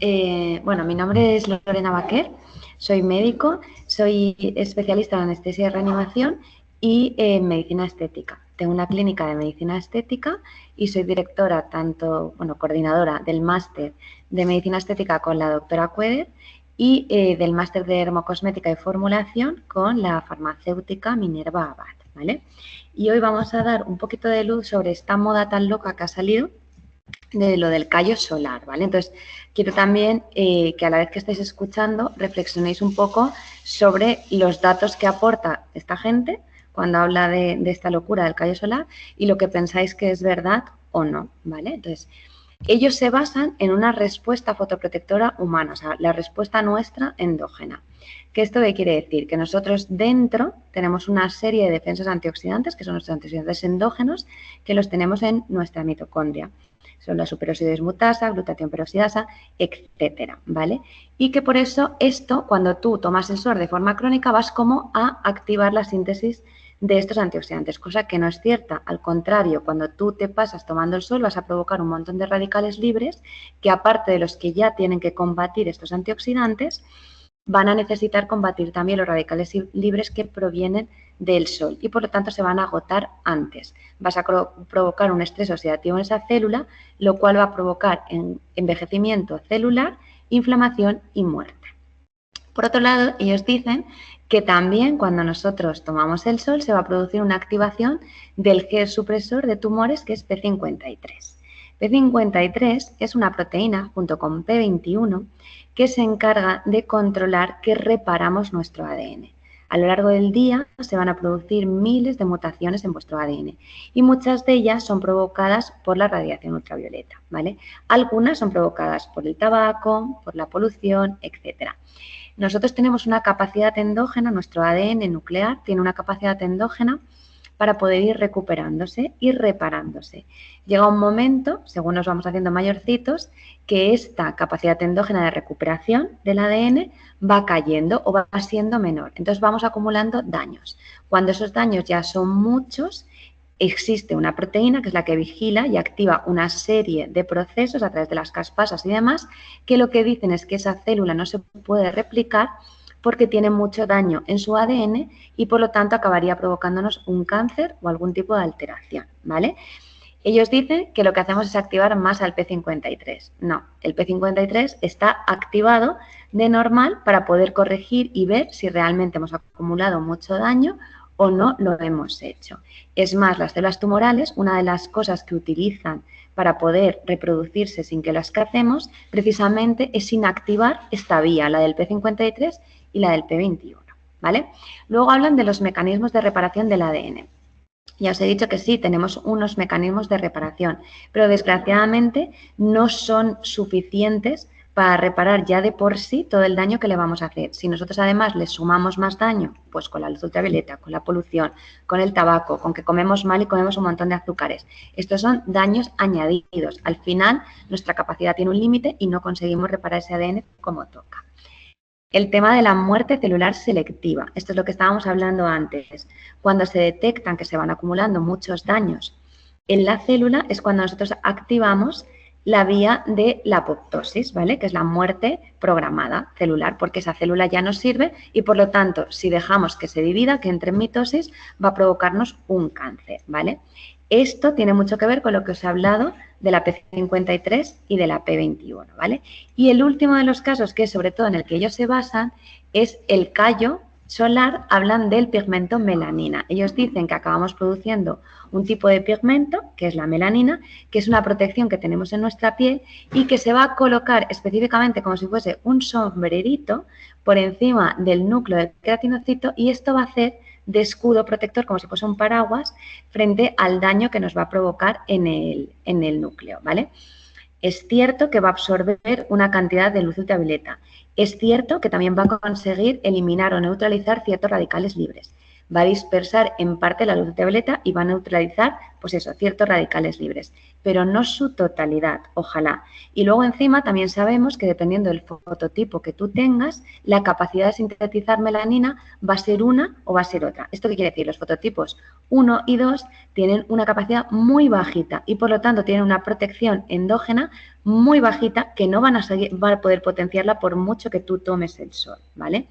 Bueno, mi nombre es Lorena Baquer, soy médico, soy especialista en anestesia y reanimación y en medicina estética. Tengo una clínica de medicina estética y soy directora, coordinadora del máster de medicina estética con la doctora Cueder y del máster de dermocosmética y formulación con la farmacéutica Minerva Abad, ¿vale? Y hoy vamos a dar un poquito de luz sobre esta moda tan loca que ha salido de lo del callo solar, ¿vale? Entonces, quiero también que a la vez que estáis escuchando, reflexionéis un poco sobre los datos que aporta esta gente cuando habla de esta locura del callo solar y lo que pensáis que es verdad o no, ¿vale? Entonces, ellos se basan en una respuesta fotoprotectora humana, o sea, la respuesta nuestra endógena. ¿Qué esto qué quiere decir? Que nosotros dentro tenemos una serie de defensas antioxidantes, que son nuestros antioxidantes endógenos, que los tenemos en nuestra mitocondria. Son la superoxides mutasa, glutatión peroxidasa, etcétera, ¿vale? Y que por eso esto, cuando tú tomas el sol de forma crónica, vas como a activar la síntesis de estos antioxidantes, cosa que no es cierta. Al contrario, cuando tú te pasas tomando el sol vas a provocar un montón de radicales libres que, aparte de los que ya tienen que combatir estos antioxidantes, van a necesitar combatir también los radicales libres que provienen del sol y por lo tanto se van a agotar antes. Vas a provocar un estrés oxidativo en esa célula, lo cual va a provocar envejecimiento celular, inflamación y muerte. Por otro lado, ellos dicen que también cuando nosotros tomamos el sol se va a producir una activación del gen supresor de tumores que es P53. P53 es una proteína junto con P21 que se encarga de controlar que reparamos nuestro ADN. A lo largo del día se van a producir miles de mutaciones en vuestro ADN y muchas de ellas son provocadas por la radiación ultravioleta, ¿vale? Algunas son provocadas por el tabaco, por la polución, etcétera. Nosotros tenemos una capacidad endógena, nuestro ADN nuclear tiene una capacidad endógena para poder ir recuperándose y reparándose. Llega un momento, según nos vamos haciendo mayorcitos, que esta capacidad endógena de recuperación del ADN va cayendo o va siendo menor. Entonces vamos acumulando daños. Cuando esos daños ya son muchos, existe una proteína que es la que vigila y activa una serie de procesos a través de las caspasas y demás, que lo que dicen es que esa célula no se puede replicar porque tiene mucho daño en su ADN y por lo tanto acabaría provocándonos un cáncer o algún tipo de alteración, ¿vale? Ellos dicen que lo que hacemos es activar más al P53. No, el P53 está activado de normal para poder corregir y ver si realmente hemos acumulado mucho daño o no lo hemos hecho. Es más, las células tumorales, una de las cosas que utilizan para poder reproducirse sin que las cacemos, precisamente es inactivar esta vía, la del P53 y la del P21, ¿vale? Luego hablan de los mecanismos de reparación del ADN. Ya os he dicho que sí, tenemos unos mecanismos de reparación, pero desgraciadamente no son suficientes para reparar ya de por sí todo el daño que le vamos a hacer. Si nosotros además le sumamos más daño, pues con la luz ultravioleta, con la polución, con el tabaco, con que comemos mal y comemos un montón de azúcares. Estos son daños añadidos. Al final, nuestra capacidad tiene un límite y no conseguimos reparar ese ADN como toca. El tema de la muerte celular selectiva. Esto es lo que estábamos hablando antes. Cuando se detectan que se van acumulando muchos daños en la célula es cuando nosotros activamos la vía de la apoptosis, ¿vale? Que es la muerte programada celular, porque esa célula ya no sirve y por lo tanto, si dejamos que se divida, que entre en mitosis, va a provocarnos un cáncer, ¿vale? Esto tiene mucho que ver con lo que os he hablado de la P53 y de la P21, ¿vale? Y el último de los casos, que es sobre todo en el que ellos se basan, es el callo solar. Hablan del pigmento melanina. Ellos dicen que acabamos produciendo un tipo de pigmento, que es la melanina, que es una protección que tenemos en nuestra piel y que se va a colocar específicamente como si fuese un sombrerito por encima del núcleo del queratinocito y esto va a hacer de escudo protector, como si fuese un paraguas, frente al daño que nos va a provocar en el núcleo, ¿vale? Es cierto que va a absorber una cantidad de luz ultravioleta. Es cierto que también va a conseguir eliminar o neutralizar ciertos radicales libres. va a dispersar en parte la luz ultravioleta y va a neutralizar, pues eso, ciertos radicales libres, pero no su totalidad, ojalá. Y luego encima también sabemos que dependiendo del fototipo que tú tengas, la capacidad de sintetizar melanina va a ser una o va a ser otra. ¿Esto qué quiere decir? Los fototipos 1 y 2 tienen una capacidad muy bajita y por lo tanto tienen una protección endógena muy bajita que no van a poder potenciarla por mucho que tú tomes el sol, ¿vale?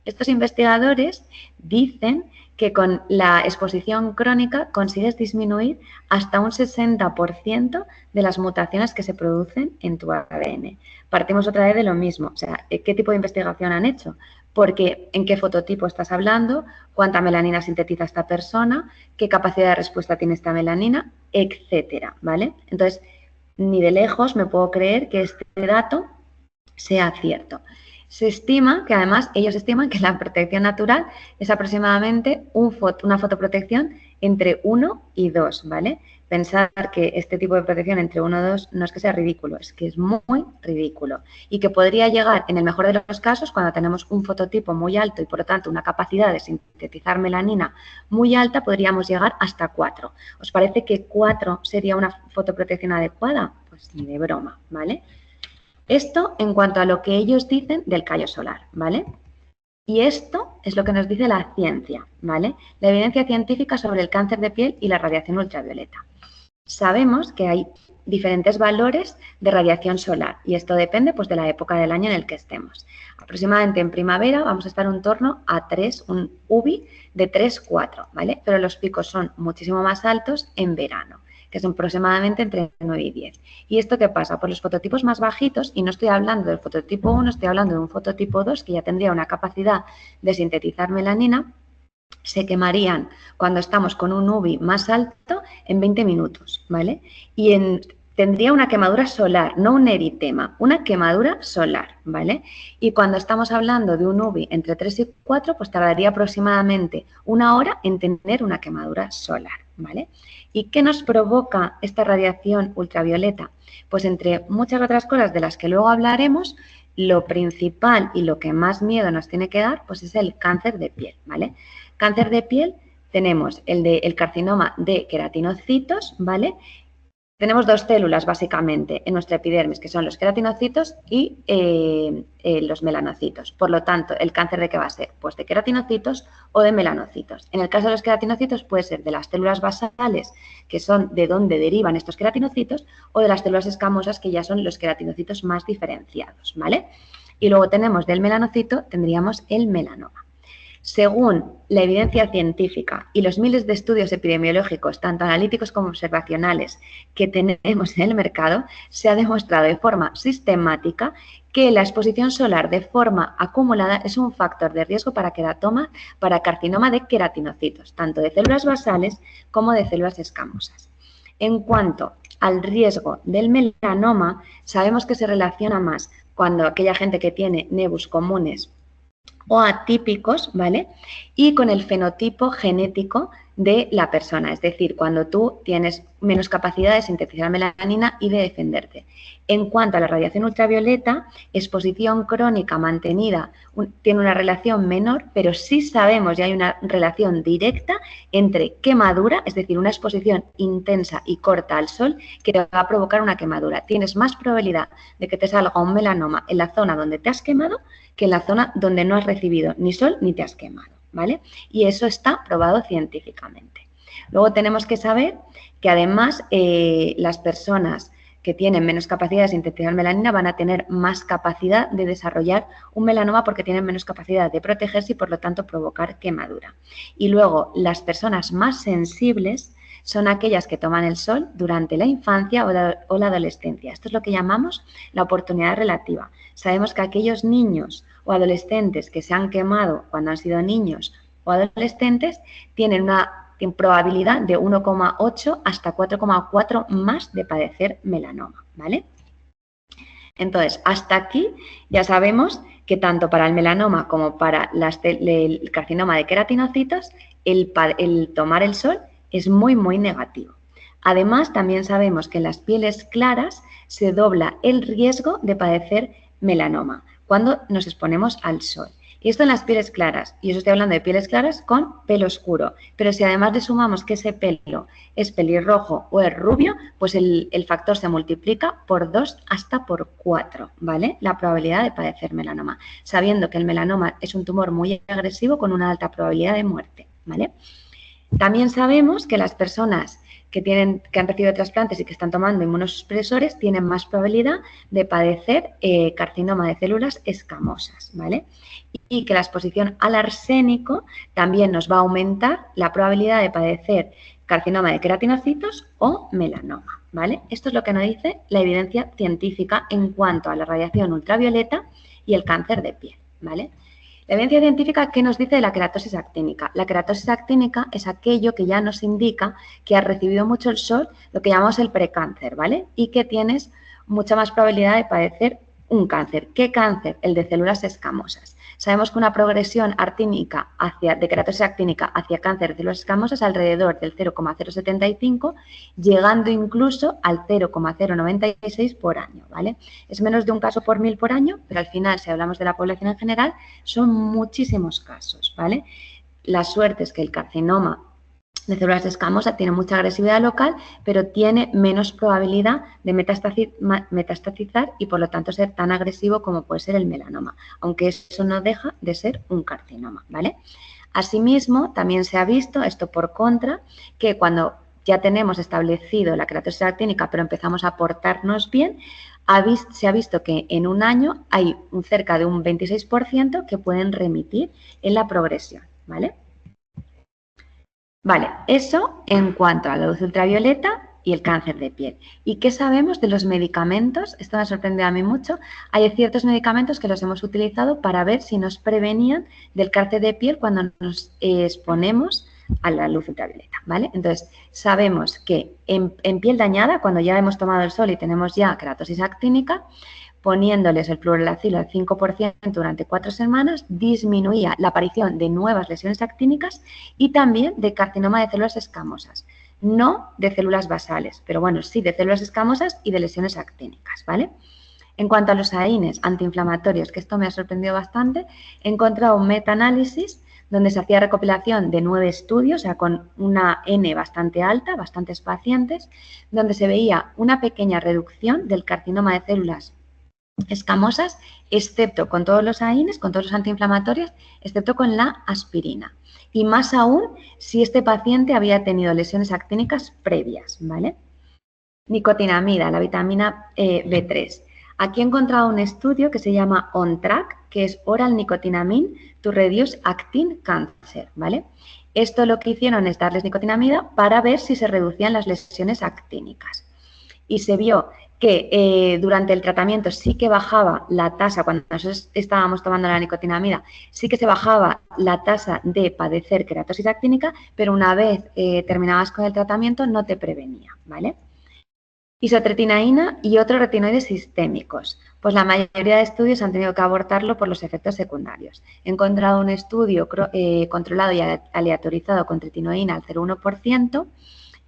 Estos investigadores dicen que con la exposición crónica consigues disminuir hasta un 60% de las mutaciones que se producen en tu ADN. Partimos otra vez de lo mismo, o sea, ¿qué tipo de investigación han hecho? Porque en qué fototipo estás hablando, cuánta melanina sintetiza esta persona, qué capacidad de respuesta tiene esta melanina, etcétera, ¿vale? Entonces, ni de lejos me puedo creer que este dato sea cierto. Se estima que además, ellos estiman que la protección natural es aproximadamente una fotoprotección entre 1 y 2, ¿vale? Pensar que este tipo de protección entre 1 y 2 no es que sea ridículo, es que es muy ridículo. Y que podría llegar, en el mejor de los casos, cuando tenemos un fototipo muy alto y por lo tanto una capacidad de sintetizar melanina muy alta, podríamos llegar hasta 4. ¿Os parece que 4 sería una fotoprotección adecuada? Pues ni de broma, ¿vale? Esto en cuanto a lo que ellos dicen del callo solar, ¿vale? Y esto es lo que nos dice la ciencia, ¿vale? La evidencia científica sobre el cáncer de piel y la radiación ultravioleta. Sabemos que hay diferentes valores de radiación solar y esto depende pues, de la época del año en el que estemos. Aproximadamente en primavera vamos a estar en torno a 3, un UVI de 3-4, ¿vale? Pero los picos son muchísimo más altos en verano, que son aproximadamente entre 9 y 10. ¿Y esto qué pasa? Por los fototipos más bajitos, y no estoy hablando del fototipo 1, estoy hablando de un fototipo 2 que ya tendría una capacidad de sintetizar melanina, se quemarían cuando estamos con un UVI más alto en 20 minutos, ¿vale? Y tendría una quemadura solar, no un eritema, una quemadura solar, ¿vale? Y cuando estamos hablando de un UVI entre 3 y 4, pues tardaría aproximadamente 1 hora en tener una quemadura solar, ¿vale? ¿Y qué nos provoca esta radiación ultravioleta? Pues entre muchas otras cosas de las que luego hablaremos, lo principal y lo que más miedo nos tiene que dar, pues es el cáncer de piel, ¿vale? Cáncer de piel, tenemos el carcinoma de queratinocitos, ¿vale? Tenemos 2 células básicamente en nuestra epidermis, que son los queratinocitos y los melanocitos. Por lo tanto, ¿el cáncer de qué va a ser? Pues de queratinocitos o de melanocitos. En el caso de los queratinocitos puede ser de las células basales, que son de donde derivan estos queratinocitos, o de las células escamosas, que ya son los queratinocitos más diferenciados, ¿vale? Y luego tenemos del melanocito, tendríamos el melanoma. Según la evidencia científica y los miles de estudios epidemiológicos, tanto analíticos como observacionales, que tenemos en el mercado, se ha demostrado de forma sistemática que la exposición solar de forma acumulada es un factor de riesgo para carcinoma de queratinocitos, tanto de células basales como de células escamosas. En cuanto al riesgo del melanoma, sabemos que se relaciona más cuando aquella gente que tiene nebus comunes o atípicos, ¿vale? Y con el fenotipo genético de la persona, es decir, cuando tú tienes menos capacidad de sintetizar melanina y de defenderte. En cuanto a la radiación ultravioleta, exposición crónica mantenida tiene una relación menor, pero sí sabemos y hay una relación directa entre quemadura, es decir, una exposición intensa y corta al sol que te va a provocar una quemadura. Tienes más probabilidad de que te salga un melanoma en la zona donde te has quemado que en la zona donde no has recibido ni sol ni te has quemado, ¿vale? Y eso está probado científicamente. Luego tenemos que saber que además las personas que tienen menos capacidad de sintetizar melanina van a tener más capacidad de desarrollar un melanoma porque tienen menos capacidad de protegerse y por lo tanto provocar quemadura. Y luego las personas más sensibles son aquellas que toman el sol durante la infancia o la adolescencia. Esto es lo que llamamos la oportunidad relativa. Sabemos que aquellos niños o adolescentes que se han quemado cuando han sido niños o adolescentes tienen una probabilidad de 1,8 hasta 4,4 más de padecer melanoma, ¿vale? Entonces, hasta aquí ya sabemos que tanto para el melanoma como para el carcinoma de queratinocitos, el tomar el sol es muy, muy negativo. Además, también sabemos que en las pieles claras se dobla el riesgo de padecer melanoma cuando nos exponemos al sol. Y esto en las pieles claras. Y os estoy hablando de pieles claras con pelo oscuro. Pero si además le sumamos que ese pelo es pelirrojo o es rubio, pues el factor se multiplica por 2 hasta por 4, ¿vale? La probabilidad de padecer melanoma. Sabiendo que el melanoma es un tumor muy agresivo con una alta probabilidad de muerte, ¿vale? También sabemos que las personas que han recibido trasplantes y que están tomando inmunosupresores tienen más probabilidad de padecer carcinoma de células escamosas, ¿vale? Y que la exposición al arsénico también nos va a aumentar la probabilidad de padecer carcinoma de queratinocitos o melanoma, ¿vale? Esto es lo que nos dice la evidencia científica en cuanto a la radiación ultravioleta y el cáncer de piel, ¿vale? La evidencia científica, ¿qué nos dice de la queratosis actínica? La queratosis actínica es aquello que ya nos indica que has recibido mucho el sol, lo que llamamos el precáncer, ¿vale? Y que tienes mucha más probabilidad de padecer un cáncer. ¿Qué cáncer? El de células escamosas. Sabemos que una progresión actínica de queratosis actínica hacia cáncer de células escamosas alrededor del 0,075, llegando incluso al 0,096 por año, ¿vale? Es menos de un caso por 1000 por año, pero al final, si hablamos de la población en general, son muchísimos casos, ¿vale? La suerte es que el carcinoma de células escamosas tiene mucha agresividad local, pero tiene menos probabilidad de metastasizar y por lo tanto ser tan agresivo como puede ser el melanoma, aunque eso no deja de ser un carcinoma, ¿vale? Asimismo, también se ha visto, esto por contra, que cuando ya tenemos establecido la queratosis actínica, pero empezamos a portarnos bien, se ha visto que en un año hay cerca de un 26% que pueden remitir en la progresión, ¿vale? Vale, eso en cuanto a la luz ultravioleta y el cáncer de piel. ¿Y qué sabemos de los medicamentos? Esto me ha sorprendido a mí mucho. Hay ciertos medicamentos que los hemos utilizado para ver si nos prevenían del cáncer de piel cuando nos exponemos a la luz ultravioleta, ¿vale? Entonces, sabemos que en piel dañada, cuando ya hemos tomado el sol y tenemos ya queratosis actínica, poniéndoles el fluorolacilo al 5% durante 4 semanas, disminuía la aparición de nuevas lesiones actínicas y también de carcinoma de células escamosas. No de células basales, pero bueno, sí de células escamosas y de lesiones actínicas, ¿vale? En cuanto a los AINES antiinflamatorios, que esto me ha sorprendido bastante, he encontrado un metaanálisis donde se hacía recopilación de 9 estudios, o sea, con una N bastante alta, bastantes pacientes, donde se veía una pequeña reducción del carcinoma de células escamosas, excepto con todos los AINES, con todos los antiinflamatorios, excepto con la aspirina. Y más aún si este paciente había tenido lesiones actínicas previas, ¿vale? Nicotinamida, la vitamina B3. Aquí he encontrado un estudio que se llama OnTrack, que es Oral Nicotinamine to Reduce Actin Cancer, ¿vale? Esto lo que hicieron es darles nicotinamida para ver si se reducían las lesiones actínicas. Y se vio que durante el tratamiento sí que bajaba la tasa, cuando nosotros estábamos tomando la nicotinamida, sí que se bajaba la tasa de padecer queratosis actínica, pero una vez terminabas con el tratamiento no te prevenía, ¿vale? Isotretinoína y otros retinoides sistémicos. Pues la mayoría de estudios han tenido que abortarlo por los efectos secundarios. He encontrado un estudio controlado y aleatorizado con tretinoína al 0,1%,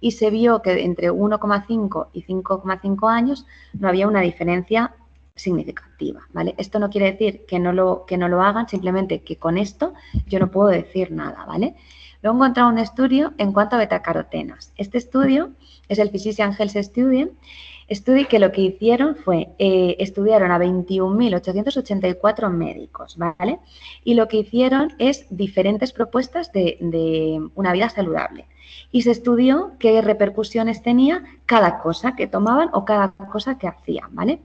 y se vio que entre 1,5 y 5,5 años no había una diferencia significativa, ¿vale? Esto no quiere decir que no lo hagan, simplemente que con esto yo no puedo decir nada, ¿vale? Luego he encontrado un estudio en cuanto a betacarotenas. Este estudio es el Physician Health Study que lo que hicieron fue, estudiaron a 21.884 médicos, ¿vale? Y lo que hicieron es diferentes propuestas de una vida saludable. Y se estudió qué repercusiones tenía cada cosa que tomaban o cada cosa que hacían, ¿vale?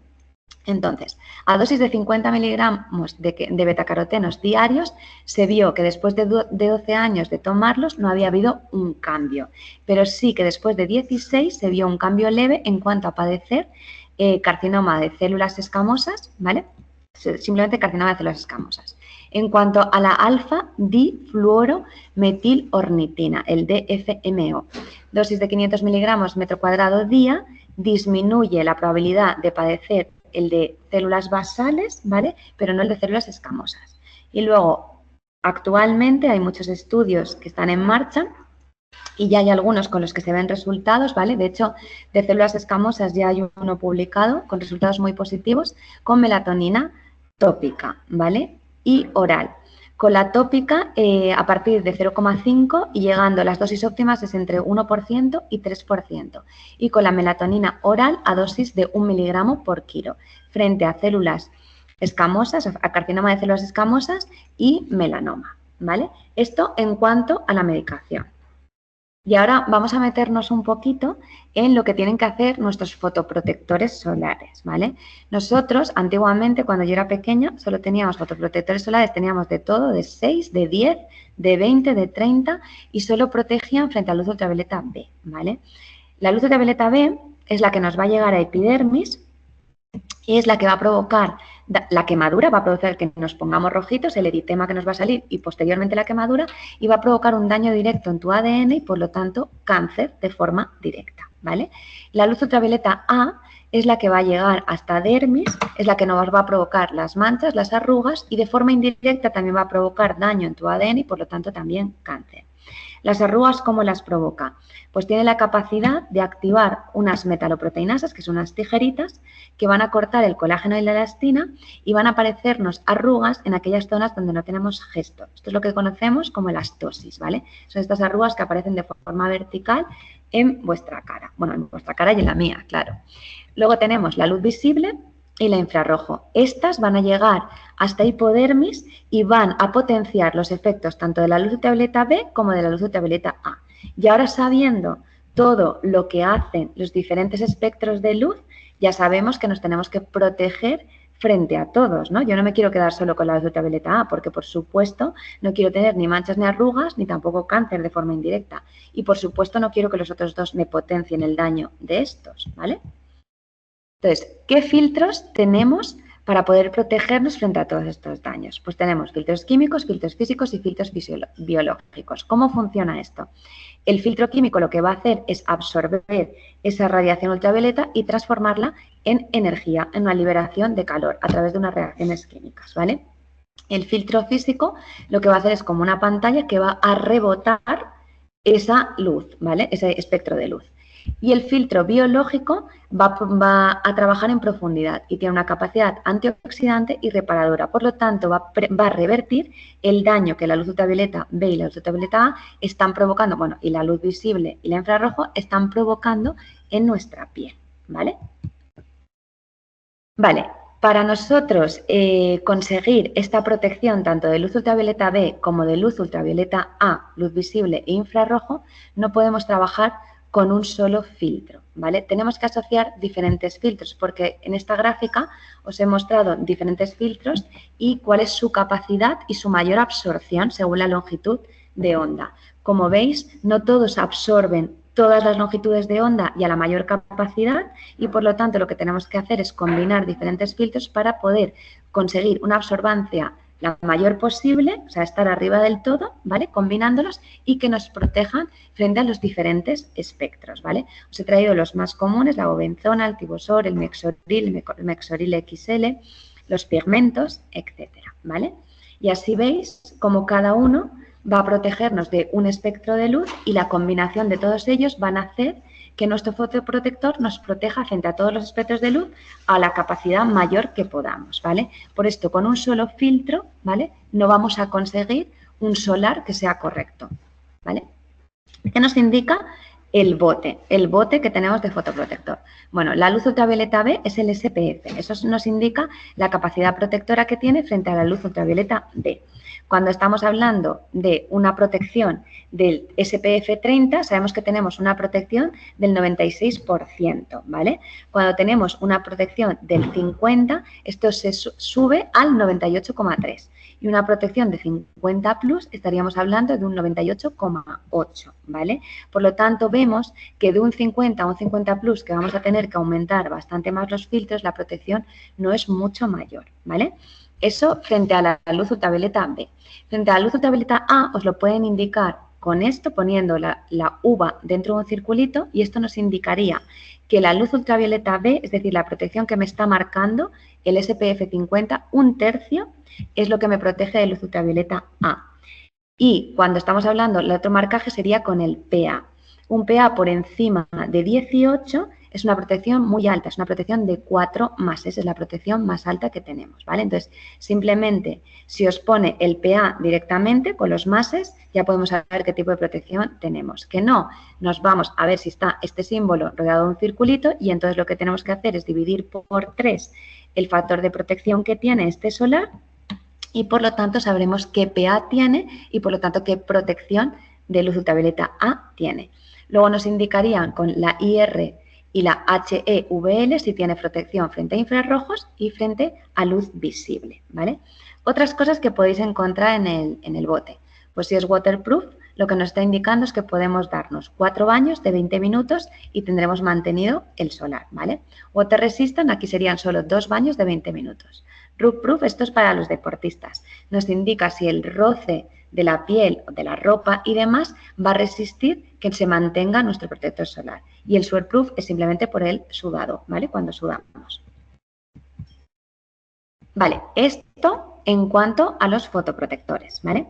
Entonces, a dosis de 50 miligramos de betacarotenos diarios, se vio que después de 12 años de tomarlos no había habido un cambio, pero sí que después de 16 se vio un cambio leve en cuanto a padecer carcinoma de células escamosas, ¿vale? Simplemente carcinoma de células escamosas. En cuanto a la alfa-difluorometilornitina, el DFMO, dosis de 500 miligramos metro cuadrado día, disminuye la probabilidad de padecer el de células basales, ¿vale? Pero no el de células escamosas. Y luego, actualmente hay muchos estudios que están en marcha y ya hay algunos con los que se ven resultados, ¿vale? De hecho, de células escamosas ya hay uno publicado con resultados muy positivos con melatonina tópica, ¿vale? Y oral. Con la tópica, a partir de 0,5 y llegando a las dosis óptimas es entre 1% y 3%. Y con la melatonina oral a dosis de 1 miligramo por kilo, frente a células escamosas, a carcinoma de células escamosas y melanoma, ¿vale? Esto en cuanto a la medicación. Y ahora vamos a meternos un poquito en lo que tienen que hacer nuestros fotoprotectores solares, ¿vale? Nosotros, antiguamente, cuando yo era pequeña, solo teníamos fotoprotectores solares, teníamos de todo, de 6, de 10, de 20, de 30 y solo protegían frente a la luz ultravioleta B, ¿vale? La luz ultravioleta B es la que nos va a llegar a epidermis y es la que va a provocar la quemadura, va a provocar que nos pongamos rojitos, el eritema que nos va a salir y posteriormente la quemadura y va a provocar un daño directo en tu ADN y por lo tanto cáncer de forma directa, ¿vale? La luz ultravioleta A es la que va a llegar hasta dermis, es la que nos va a provocar las manchas, las arrugas y de forma indirecta también va a provocar daño en tu ADN y por lo tanto también cáncer. ¿Las arrugas cómo las provoca? Pues tiene la capacidad de activar unas metaloproteinasas, que son unas tijeritas, que van a cortar el colágeno y la elastina y van a aparecernos arrugas en aquellas zonas donde no tenemos gesto. Esto es lo que conocemos como elastosis, ¿vale? Son estas arrugas que aparecen de forma vertical en vuestra cara. Bueno, en vuestra cara y en la mía, claro. Luego tenemos la luz visible y la infrarrojo. Estas van a llegar hasta hipodermis y van a potenciar los efectos tanto de la luz ultravioleta B como de la luz ultravioleta A. Y ahora sabiendo todo lo que hacen los diferentes espectros de luz, ya sabemos que nos tenemos que proteger frente a todos, ¿no? Yo no me quiero quedar solo con la luz ultravioleta A porque, por supuesto, no quiero tener ni manchas ni arrugas ni tampoco cáncer de forma indirecta. Y, por supuesto, no quiero que los otros dos me potencien el daño de estos, ¿vale? Entonces, ¿qué filtros tenemos para poder protegernos frente a todos estos daños? Pues tenemos filtros químicos, filtros físicos y filtros biológicos. ¿Cómo funciona esto? El filtro químico lo que va a hacer es absorber esa radiación ultravioleta y transformarla en energía, en una liberación de calor a través de unas reacciones químicas, ¿vale? El filtro físico lo que va a hacer es como una pantalla que va a rebotar esa luz, ¿vale? Ese espectro de luz. Y el filtro biológico va a trabajar en profundidad y tiene una capacidad antioxidante y reparadora. Por lo tanto, va a revertir el daño que la luz ultravioleta B y la luz ultravioleta A están provocando, bueno, y la luz visible y la infrarrojo están provocando en nuestra piel, ¿vale? Vale, para nosotros conseguir esta protección tanto de luz ultravioleta B como de luz ultravioleta A, luz visible e infrarrojo, no podemos trabajar con un solo filtro, ¿vale? Tenemos que asociar diferentes filtros porque en esta gráfica os he mostrado diferentes filtros y cuál es su capacidad y su mayor absorción según la longitud de onda. Como veis, no todos absorben todas las longitudes de onda y a la mayor capacidad y por lo tanto lo que tenemos que hacer es combinar diferentes filtros para poder conseguir una absorbancia la mayor posible, o sea, estar arriba del todo, ¿vale? Combinándolos y que nos protejan frente a los diferentes espectros, ¿vale? Os he traído los más comunes, la bobenzona, el tibosor, el mexoril XL, los pigmentos, etcétera, ¿vale? Y así veis cómo cada uno va a protegernos de un espectro de luz y la combinación de todos ellos van a hacer que nuestro fotoprotector nos proteja frente a todos los espectros de luz a la capacidad mayor que podamos, ¿vale? Por esto, con un solo filtro, ¿vale? No vamos a conseguir un solar que sea correcto, ¿vale? ¿Qué nos indica el bote que tenemos de fotoprotector? Bueno, la luz ultravioleta B es el SPF, eso nos indica la capacidad protectora que tiene frente a la luz ultravioleta B. Cuando estamos hablando de una protección del SPF 30, sabemos que tenemos una protección del 96%, ¿vale? Cuando tenemos una protección del 50, esto se sube al 98,3%. Y una protección de 50 plus estaríamos hablando de un 98,8, ¿vale? Por lo tanto, vemos que de un 50 a un 50 plus, que vamos a tener que aumentar bastante más los filtros, la protección no es mucho mayor, ¿vale? Eso frente a la luz ultravioleta B. Frente a la luz ultravioleta A os lo pueden indicar con esto, poniendo la uva dentro de un circulito y esto nos indicaría que la luz ultravioleta B, es decir, la protección que me está marcando el SPF 50, un tercio es lo que me protege de luz ultravioleta A. Y cuando estamos hablando, el otro marcaje sería con el PA. Un PA por encima de 18 es una protección muy alta, es una protección de 4+, es la protección más alta que tenemos, ¿vale? Entonces, simplemente, si os pone el PA directamente con los máses, ya podemos saber qué tipo de protección tenemos. Que no, nos vamos a ver si está este símbolo rodeado de un circulito y entonces lo que tenemos que hacer es dividir por 3 el factor de protección que tiene este solar y por lo tanto sabremos qué PA tiene y por lo tanto qué protección de luz ultravioleta A tiene. Luego nos indicarían con la IR y la HEVL si tiene protección frente a infrarrojos y frente a luz visible, ¿vale? Otras cosas que podéis encontrar en el bote. Pues si es waterproof, lo que nos está indicando es que podemos darnos 4 baños de 20 minutos y tendremos mantenido el solar, ¿vale? Water resistant, aquí serían solo 2 baños de 20 minutos. Roof proof, esto es para los deportistas. Nos indica si el roce de la piel o de la ropa y demás va a resistir que se mantenga nuestro protector solar. Y el sweatproof es simplemente por el sudado, ¿vale? Cuando sudamos. Vale, esto en cuanto a los fotoprotectores, ¿vale?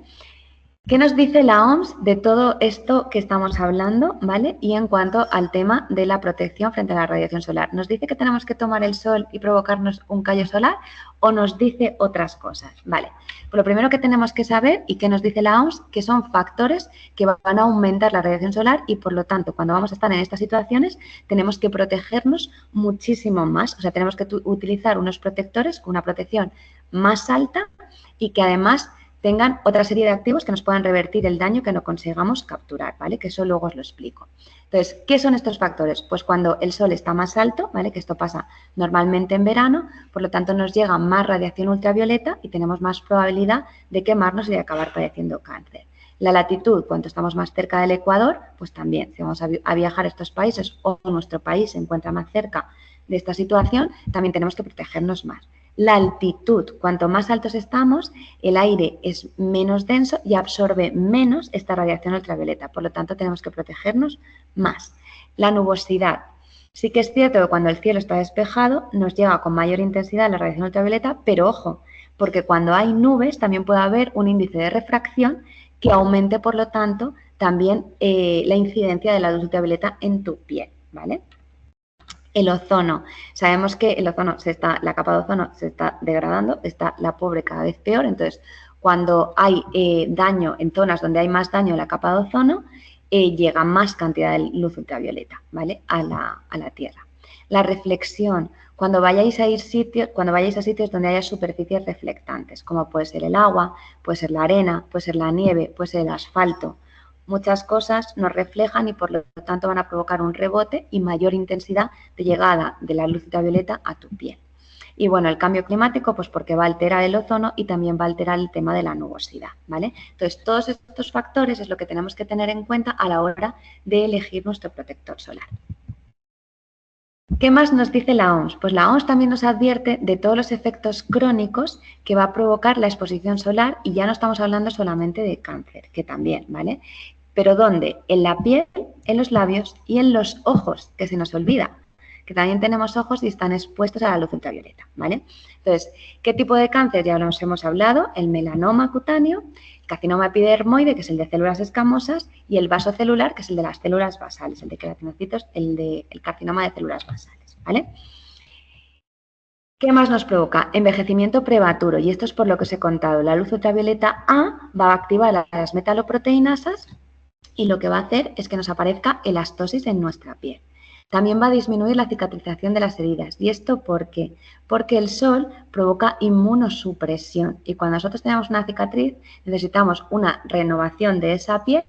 ¿Qué nos dice la OMS de todo esto que estamos hablando, ¿vale? Y en cuanto al tema de la protección frente a la radiación solar. ¿Nos dice que tenemos que tomar el sol y provocarnos un callo solar o nos dice otras cosas? Vale, pues lo primero que tenemos que saber y que nos dice la OMS, que son factores que van a aumentar la radiación solar y por lo tanto cuando vamos a estar en estas situaciones tenemos que protegernos muchísimo más. O sea, tenemos que utilizar unos protectores con una protección más alta y que además tengan otra serie de activos que nos puedan revertir el daño que no consigamos capturar, ¿vale? Que eso luego os lo explico. Entonces, ¿qué son estos factores? Pues cuando el sol está más alto, ¿vale? Que esto pasa normalmente en verano, por lo tanto nos llega más radiación ultravioleta y tenemos más probabilidad de quemarnos y de acabar padeciendo cáncer. La latitud, cuanto estamos más cerca del ecuador, pues también, si vamos a viajar a estos países o nuestro país se encuentra más cerca de esta situación, también tenemos que protegernos más. La altitud, cuanto más altos estamos, el aire es menos denso y absorbe menos esta radiación ultravioleta, por lo tanto tenemos que protegernos más. La nubosidad. Sí que es cierto que cuando el cielo está despejado nos llega con mayor intensidad la radiación ultravioleta, pero ojo, porque cuando hay nubes también puede haber un índice de refracción que aumente, por lo tanto, también la incidencia de la luz ultravioleta en tu piel, ¿vale? El ozono. Sabemos que el ozono la capa de ozono se está degradando, está la pobre cada vez peor. Entonces, cuando hay daño en zonas donde hay más daño en la capa de ozono, llega más cantidad de luz ultravioleta, ¿vale? a la Tierra. La reflexión. Cuando vayáis a sitios donde haya superficies reflectantes, como puede ser el agua, puede ser la arena, puede ser la nieve, puede ser el asfalto. Muchas cosas nos reflejan y por lo tanto van a provocar un rebote y mayor intensidad de llegada de la luz ultravioleta a tu piel. Y bueno, el cambio climático, pues porque va a alterar el ozono y también va a alterar el tema de la nubosidad, ¿vale? Entonces, todos estos factores es lo que tenemos que tener en cuenta a la hora de elegir nuestro protector solar. ¿Qué más nos dice la OMS? Pues la OMS también nos advierte de todos los efectos crónicos que va a provocar la exposición solar y ya no estamos hablando solamente de cáncer, que también, ¿vale? ¿Pero dónde? En la piel, en los labios y en los ojos, que se nos olvida, que también tenemos ojos y están expuestos a la luz ultravioleta, ¿vale? Entonces, ¿qué tipo de cáncer? Ya nos hemos hablado, el melanoma cutáneo, el carcinoma epidermoide, que es el de células escamosas, y el vasocelular, que es el de las células basales, el de queratinocitos, el carcinoma de células basales, ¿vale? ¿Qué más nos provoca? Envejecimiento prematuro, y esto es por lo que os he contado. La luz ultravioleta A va a activar las metaloproteinasas y lo que va a hacer es que nos aparezca elastosis en nuestra piel. También va a disminuir la cicatrización de las heridas. ¿Y esto por qué? Porque el sol provoca inmunosupresión y cuando nosotros tenemos una cicatriz necesitamos una renovación de esa piel,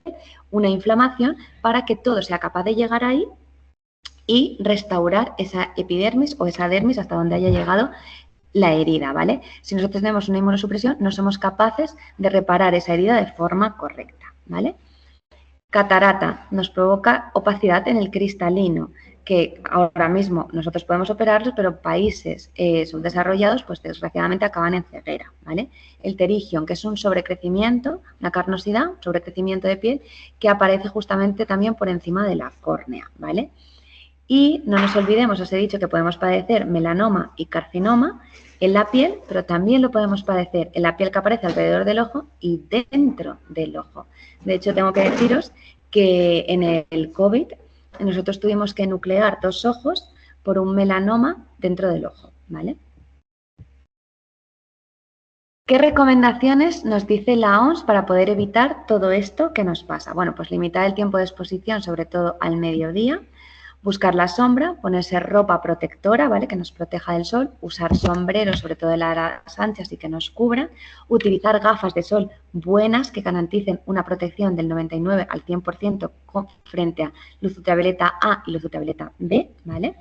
una inflamación para que todo sea capaz de llegar ahí y restaurar esa epidermis o esa dermis hasta donde haya llegado la herida, ¿vale? Si nosotros tenemos una inmunosupresión no somos capaces de reparar esa herida de forma correcta, ¿vale? Catarata nos provoca opacidad en el cristalino, que ahora mismo nosotros podemos operarlos, pero países subdesarrollados, pues desgraciadamente acaban en ceguera, ¿vale? El terigion, que es un sobrecrecimiento, una carnosidad, un sobrecrecimiento de piel, que aparece justamente también por encima de la córnea, ¿vale? Y no nos olvidemos, os he dicho que podemos padecer melanoma y carcinoma en la piel, pero también lo podemos padecer en la piel que aparece alrededor del ojo y dentro del ojo. De hecho, tengo que deciros que en el COVID nosotros tuvimos que nuclear 2 ojos por un melanoma dentro del ojo, ¿vale? ¿Qué recomendaciones nos dice la OMS para poder evitar todo esto que nos pasa? Bueno, pues limitar el tiempo de exposición, sobre todo al mediodía, buscar la sombra, ponerse ropa protectora, ¿vale? Que nos proteja del sol, usar sombreros, sobre todo de las anchas y que nos cubran, utilizar gafas de sol buenas que garanticen una protección del 99 al 100% frente a luz ultravioleta A y luz ultravioleta B, ¿vale?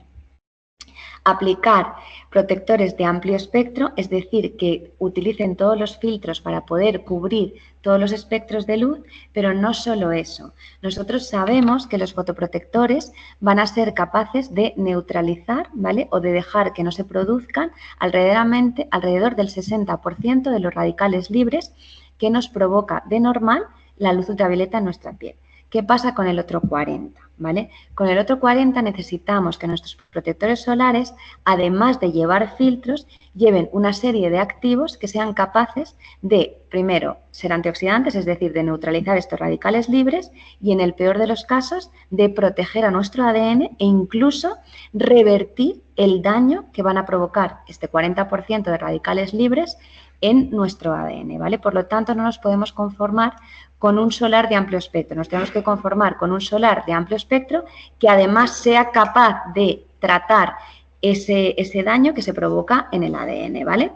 Aplicar protectores de amplio espectro, es decir, que utilicen todos los filtros para poder cubrir todos los espectros de luz, pero no solo eso. Nosotros sabemos que los fotoprotectores van a ser capaces de neutralizar, ¿vale? O de dejar que no se produzcan alrededor del 60% de los radicales libres que nos provoca de normal la luz ultravioleta en nuestra piel. ¿Qué pasa con el otro 40%? ¿Vale? Con el otro 40% necesitamos que nuestros protectores solares, además de llevar filtros, lleven una serie de activos que sean capaces de, primero, ser antioxidantes, es decir, de neutralizar estos radicales libres y, en el peor de los casos, de proteger a nuestro ADN e incluso revertir el daño que van a provocar este 40% de radicales libres en nuestro ADN, ¿vale? Por lo tanto, no nos podemos conformar con un solar de amplio espectro. Nos tenemos que conformar con un solar de amplio espectro que además sea capaz de tratar ese daño que se provoca en el ADN, ¿vale?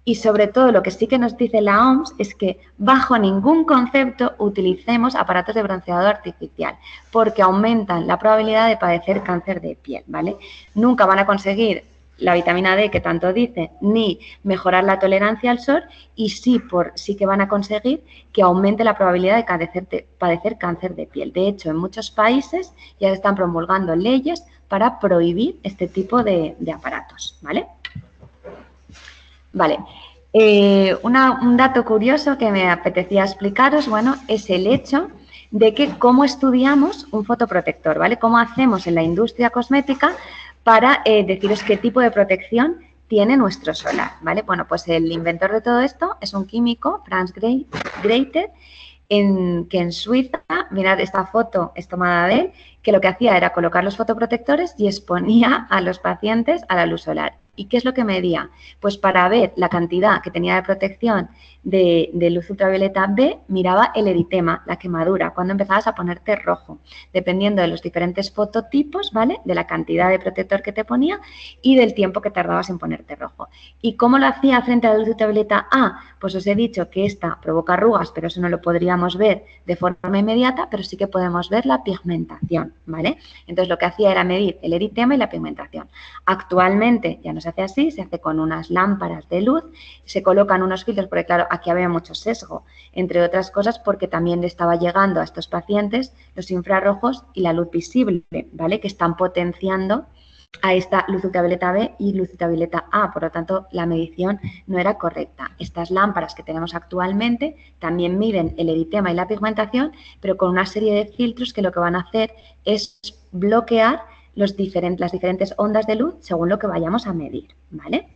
Y sobre todo lo que sí que nos dice la OMS es que bajo ningún concepto utilicemos aparatos de bronceado artificial porque aumentan la probabilidad de padecer cáncer de piel, ¿vale? Nunca van a conseguir la vitamina D que tanto dice, ni mejorar la tolerancia al sol y sí que van a conseguir que aumente la probabilidad de padecer cáncer de piel. De hecho, en muchos países ya se están promulgando leyes para prohibir este tipo de aparatos, ¿vale? Vale. Un dato curioso que me apetecía explicaros, bueno, es el hecho de que cómo estudiamos un fotoprotector, ¿vale? Cómo hacemos en la industria cosmética para deciros qué tipo de protección tiene nuestro solar, ¿vale? Bueno, pues el inventor de todo esto es un químico, Franz Greiter, que en Suiza, mirad, esta foto es tomada de él, que lo que hacía era colocar los fotoprotectores y exponía a los pacientes a la luz solar. ¿Y qué es lo que medía? Pues para ver la cantidad que tenía de protección de luz ultravioleta B, miraba el eritema, la quemadura, cuando empezabas a ponerte rojo, dependiendo de los diferentes fototipos, ¿vale? De la cantidad de protector que te ponía y del tiempo que tardabas en ponerte rojo. ¿Y cómo lo hacía frente a la luz ultravioleta A? Pues os he dicho que esta provoca arrugas, pero eso no lo podríamos ver de forma inmediata, pero sí que podemos ver la pigmentación, ¿vale? Entonces lo que hacía era medir el eritema y la pigmentación. Actualmente ya no se hace así, se hace con unas lámparas de luz, se colocan unos filtros, porque claro, aquí había mucho sesgo, entre otras cosas porque también le estaba llegando a estos pacientes los infrarrojos y la luz visible, ¿vale? Que están potenciando a esta luz ultravioleta B y luz ultravioleta A, por lo tanto la medición no era correcta. Estas lámparas que tenemos actualmente también miden el eritema y la pigmentación, pero con una serie de filtros que lo que van a hacer es bloquear las diferentes ondas de luz según lo que vayamos a medir, ¿vale?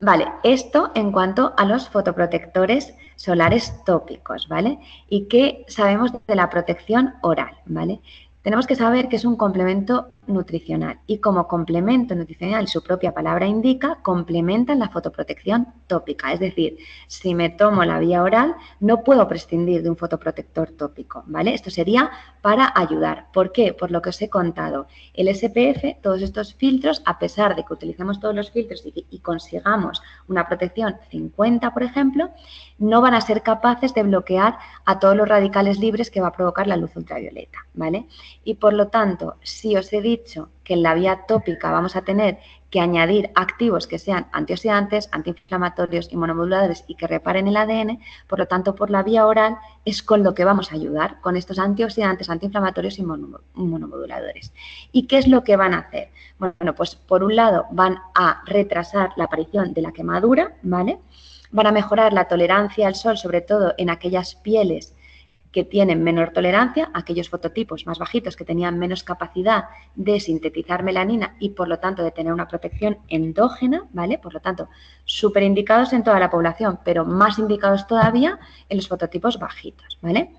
Vale, esto en cuanto a los fotoprotectores solares tópicos, ¿vale? ¿Y qué sabemos de la protección oral, ¿vale? Tenemos que saber que es un complemento nutricional y como complemento nutricional, su propia palabra indica, complementan la fotoprotección tópica. Es decir, si me tomo la vía oral, no puedo prescindir de un fotoprotector tópico, ¿vale? Esto sería para ayudar. ¿Por qué? Por lo que os he contado. El SPF, todos estos filtros, a pesar de que utilicemos todos los filtros y consigamos una protección 50, por ejemplo, no van a ser capaces de bloquear a todos los radicales libres que va a provocar la luz ultravioleta, ¿vale? Y por lo tanto, si os he dicho que en la vía tópica vamos a tener que añadir activos que sean antioxidantes, antiinflamatorios, inmunomoduladores y que reparen el ADN, por lo tanto, por la vía oral es con lo que vamos a ayudar, con estos antioxidantes, antiinflamatorios y inmunomoduladores. ¿Y qué es lo que van a hacer? Bueno, pues por un lado van a retrasar la aparición de la quemadura, ¿vale? Van a mejorar la tolerancia al sol, sobre todo en aquellas pieles que tienen menor tolerancia, aquellos fototipos más bajitos que tenían menos capacidad de sintetizar melanina y por lo tanto de tener una protección endógena, ¿vale? Por lo tanto, súper indicados en toda la población, pero más indicados todavía en los fototipos bajitos, ¿vale?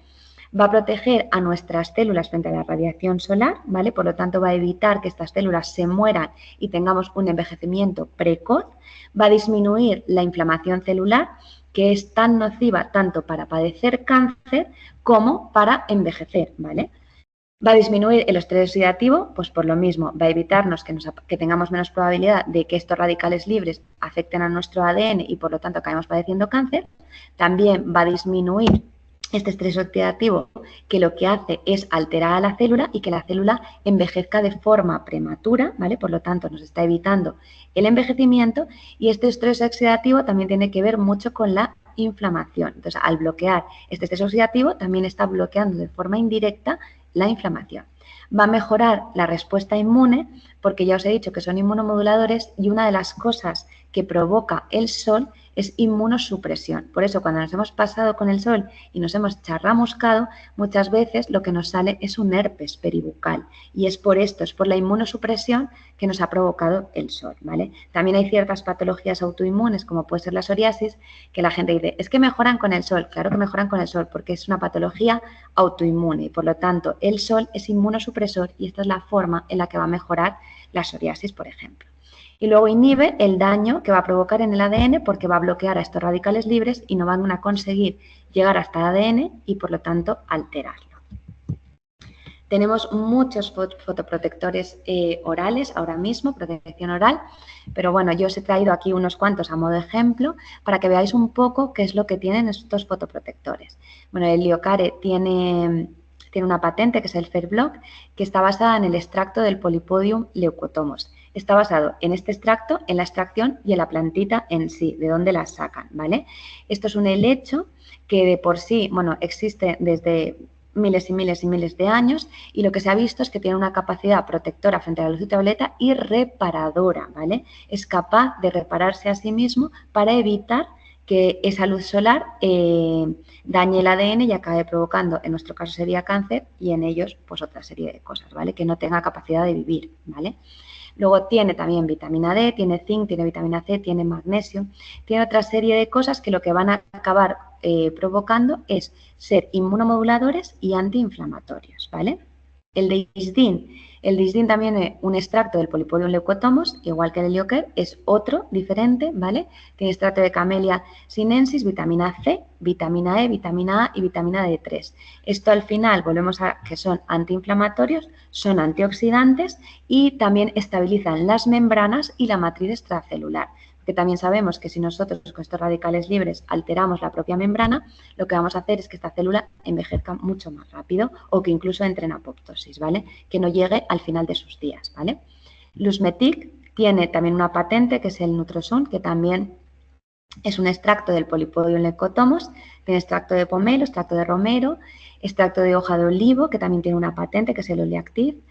va a proteger a nuestras células frente a la radiación solar, ¿vale? Por lo tanto, va a evitar que estas células se mueran y tengamos un envejecimiento precoz, va a disminuir la inflamación celular, que es tan nociva tanto para padecer cáncer como para envejecer, ¿vale? Va a disminuir el estrés oxidativo, pues por lo mismo, va a evitarnos que tengamos menos probabilidad de que estos radicales libres afecten a nuestro ADN y por lo tanto acabemos padeciendo cáncer. También va a disminuir este estrés oxidativo, que lo que hace es alterar a la célula y que la célula envejezca de forma prematura, ¿vale? Por lo tanto, nos está evitando el envejecimiento y este estrés oxidativo también tiene que ver mucho con la inflamación. Entonces, al bloquear este estrés oxidativo, también está bloqueando de forma indirecta la inflamación. Va a mejorar la respuesta inmune porque ya os he dicho que son inmunomoduladores y una de las cosas que provoca el sol es inmunosupresión. Por eso, cuando nos hemos pasado con el sol y nos hemos charramuscado, muchas veces lo que nos sale es un herpes peribucal. Y es por esto, es por la inmunosupresión que nos ha provocado el sol, ¿vale? También hay ciertas patologías autoinmunes, como puede ser la psoriasis, que la gente dice, es que mejoran con el sol. Claro que mejoran con el sol, porque es una patología autoinmune. Y por lo tanto, el sol es inmunosupresor y esta es la forma en la que va a mejorar la psoriasis, por ejemplo. Y luego inhibe el daño que va a provocar en el ADN porque va a bloquear a estos radicales libres y no van a conseguir llegar hasta el ADN y por lo tanto alterarlo. Tenemos muchos fotoprotectores orales ahora mismo, protección oral, pero bueno, yo os he traído aquí unos cuantos a modo de ejemplo para que veáis un poco qué es lo que tienen estos fotoprotectores. Bueno, el Liocare tiene una patente que es el Fairblock, que está basada en el extracto del Polypodium leucotomos. Está basado en este extracto, en la extracción y en la plantita en sí, de dónde la sacan, ¿vale? Esto es un helecho que de por sí, bueno, existe desde miles y miles y miles de años y lo que se ha visto es que tiene una capacidad protectora frente a la luz ultravioleta y reparadora, ¿vale? Es capaz de repararse a sí mismo para evitar que esa luz solar dañe el ADN y acabe provocando, en nuestro caso sería cáncer y en ellos pues otra serie de cosas, ¿vale? Que no tenga capacidad de vivir, ¿vale? Luego tiene también vitamina D, tiene zinc, tiene vitamina C, tiene magnesio, tiene otra serie de cosas que lo que van a acabar provocando es ser inmunomoduladores y antiinflamatorios, ¿vale? El disdin también es un extracto del Polypodium leucotomos, igual que el Liocare, es otro diferente, ¿vale? Tiene extracto de Camellia sinensis, vitamina C, vitamina E, vitamina A y vitamina D3. Esto al final volvemos a que son antiinflamatorios, son antioxidantes y también estabilizan las membranas y la matriz extracelular. Que también sabemos que si nosotros con estos radicales libres alteramos la propia membrana, lo que vamos a hacer es que esta célula envejezca mucho más rápido o que incluso entre en apoptosis, ¿vale? Que no llegue al final de sus días, ¿vale? Lusmetic tiene también una patente que es el Nutroson, que también es un extracto del Polypodium leucotomos, tiene extracto de pomelo, extracto de romero, extracto de hoja de olivo, que también tiene una patente que es el Oleactiv,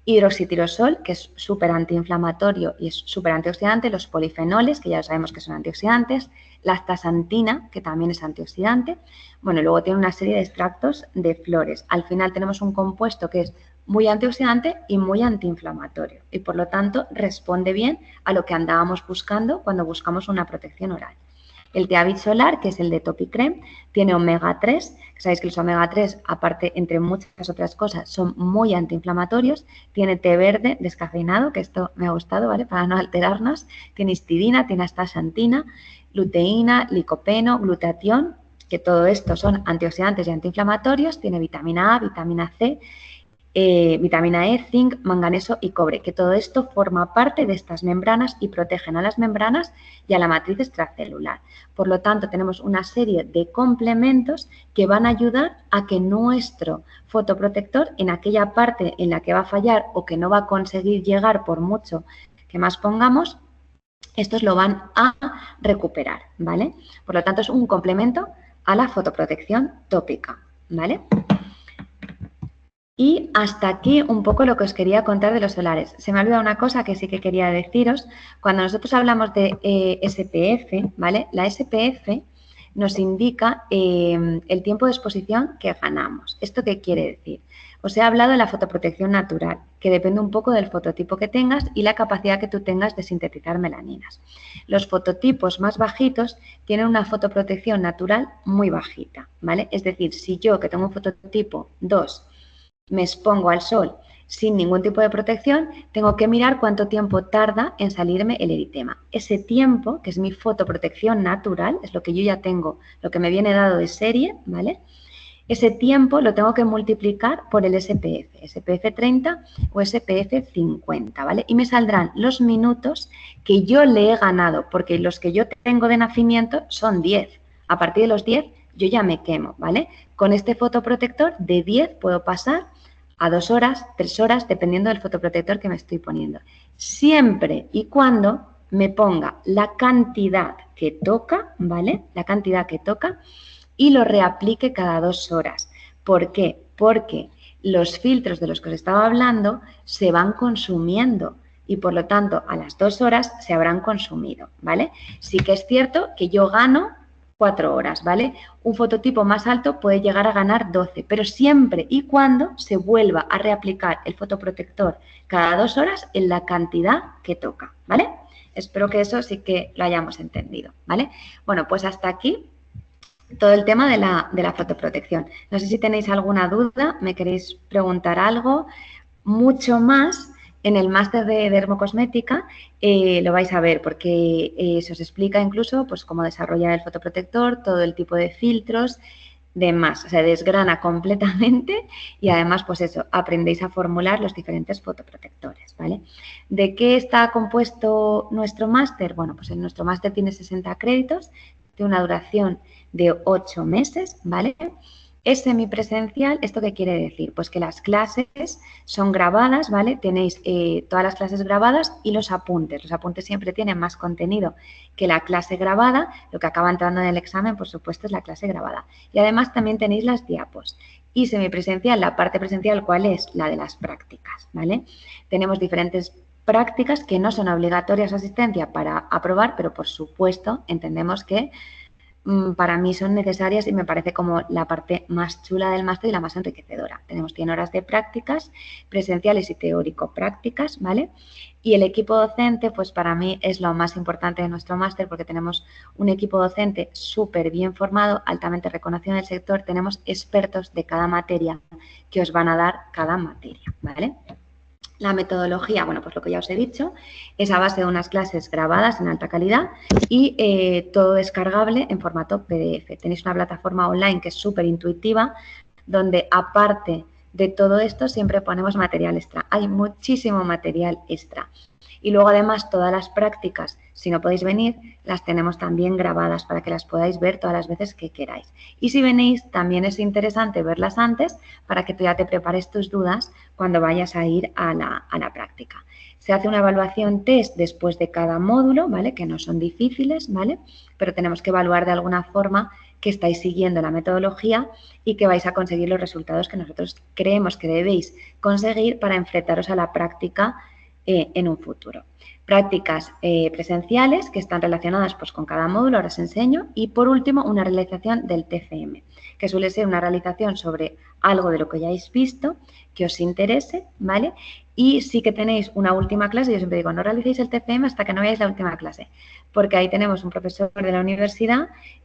hidroxitirosol, que es súper antiinflamatorio y es súper antioxidante, los polifenoles, que ya sabemos que son antioxidantes, la astaxantina, que también es antioxidante. Bueno, luego tiene una serie de extractos de flores. Al final tenemos un compuesto que es muy antioxidante y muy antiinflamatorio y por lo tanto responde bien a lo que andábamos buscando cuando buscamos una protección oral. El Teavit solar, que es el de Topicrem, tiene omega 3, que sabéis que los omega 3, aparte, entre muchas otras cosas, son muy antiinflamatorios. Tiene té verde descafeinado, que esto me ha gustado, ¿vale? Para no alterarnos. Tiene histidina, tiene astaxantina, luteína, licopeno, glutatión, que todo esto son antioxidantes y antiinflamatorios. Tiene vitamina A, vitamina C, vitamina E, zinc, manganeso y cobre, que todo esto forma parte de estas membranas y protegen a las membranas y a la matriz extracelular. Por lo tanto, tenemos una serie de complementos que van a ayudar a que nuestro fotoprotector, en aquella parte en la que va a fallar o que no va a conseguir llegar por mucho que más pongamos, estos lo van a recuperar, ¿vale? Por lo tanto, es un complemento a la fotoprotección tópica, ¿vale? Y hasta aquí un poco lo que os quería contar de los solares. Se me ha olvidado una cosa que sí que quería deciros. Cuando nosotros hablamos de SPF, ¿vale? La SPF nos indica el tiempo de exposición que ganamos. ¿Esto qué quiere decir? Os he hablado de la fotoprotección natural, que depende un poco del fototipo que tengas y la capacidad que tú tengas de sintetizar melaninas. Los fototipos más bajitos tienen una fotoprotección natural muy bajita, ¿vale? Es decir, si yo, que tengo un fototipo 2, me expongo al sol sin ningún tipo de protección, tengo que mirar cuánto tiempo tarda en salirme el eritema. Ese tiempo, que es mi fotoprotección natural, es lo que yo ya tengo, lo que me viene dado de serie, ¿vale? Ese tiempo lo tengo que multiplicar por el SPF, SPF 30 o SPF 50, ¿vale? Y me saldrán los minutos que yo le he ganado, porque los que yo tengo de nacimiento son 10. A partir de los 10 yo ya me quemo, ¿vale? Con este fotoprotector de 10 puedo pasar a 2 horas, 3 horas, dependiendo del fotoprotector que me estoy poniendo. Siempre y cuando me ponga la cantidad que toca, ¿vale? La cantidad que toca y lo reaplique cada 2 horas. ¿Por qué? Porque los filtros de los que os estaba hablando se van consumiendo y por lo tanto a las 2 horas se habrán consumido, ¿vale? Sí que es cierto que yo gano 4 horas, ¿vale? Un fototipo más alto puede llegar a ganar 12, pero siempre y cuando se vuelva a reaplicar el fotoprotector cada 2 horas en la cantidad que toca, ¿vale? Espero que eso sí que lo hayamos entendido, ¿vale? Bueno, pues hasta aquí todo el tema de la fotoprotección. No sé si tenéis alguna duda, me queréis preguntar algo, mucho más. En el máster de dermocosmética lo vais a ver porque se os explica incluso pues, cómo desarrollar el fotoprotector, todo el tipo de filtros, demás. O sea, desgrana completamente y además, pues eso, aprendéis a formular los diferentes fotoprotectores, ¿vale? ¿De qué está compuesto nuestro máster? Bueno, pues en nuestro máster tiene 60 créditos, de una duración de 8 meses, ¿vale? Es semipresencial. ¿Esto qué quiere decir? Pues que las clases son grabadas, ¿vale? Tenéis todas las clases grabadas y los apuntes. Los apuntes siempre tienen más contenido que la clase grabada. Lo que acaba entrando en el examen, por supuesto, es la clase grabada. Y además también tenéis las diapos. Y semipresencial, la parte presencial, ¿cuál es? La de las prácticas, ¿vale? Tenemos diferentes prácticas que no son obligatorias asistencia para aprobar, pero por supuesto entendemos que para mí son necesarias y me parece como la parte más chula del máster y la más enriquecedora. Tenemos 100 horas de prácticas presenciales y teórico-prácticas, ¿vale? Y el equipo docente, pues para mí es lo más importante de nuestro máster porque tenemos un equipo docente súper bien formado, altamente reconocido en el sector, tenemos expertos de cada materia que os van a dar cada materia, ¿vale? La metodología, bueno, pues lo que ya os he dicho, es a base de unas clases grabadas en alta calidad y todo descargable en formato PDF. Tenéis una plataforma online que es súper intuitiva, donde aparte de todo esto siempre ponemos material extra. Hay muchísimo material extra. Y luego además todas las prácticas, si no podéis venir, las tenemos también grabadas para que las podáis ver todas las veces que queráis. Y si venís, también es interesante verlas antes para que tú ya te prepares tus dudas cuando vayas a ir a la práctica. Se hace una evaluación test después de cada módulo, ¿vale? Que no son difíciles, ¿vale? Pero tenemos que evaluar de alguna forma que estáis siguiendo la metodología y que vais a conseguir los resultados que nosotros creemos que debéis conseguir para enfrentaros a la práctica en un futuro. Prácticas presenciales que están relacionadas pues, con cada módulo, ahora os enseño. Y por último, una realización del TFM, que suele ser una realización sobre algo de lo que ya hayáis visto, que os interese, ¿vale? Y sí que tenéis una última clase, yo siempre digo, no realicéis el TFM hasta que no veáis la última clase, porque ahí tenemos un profesor de la universidad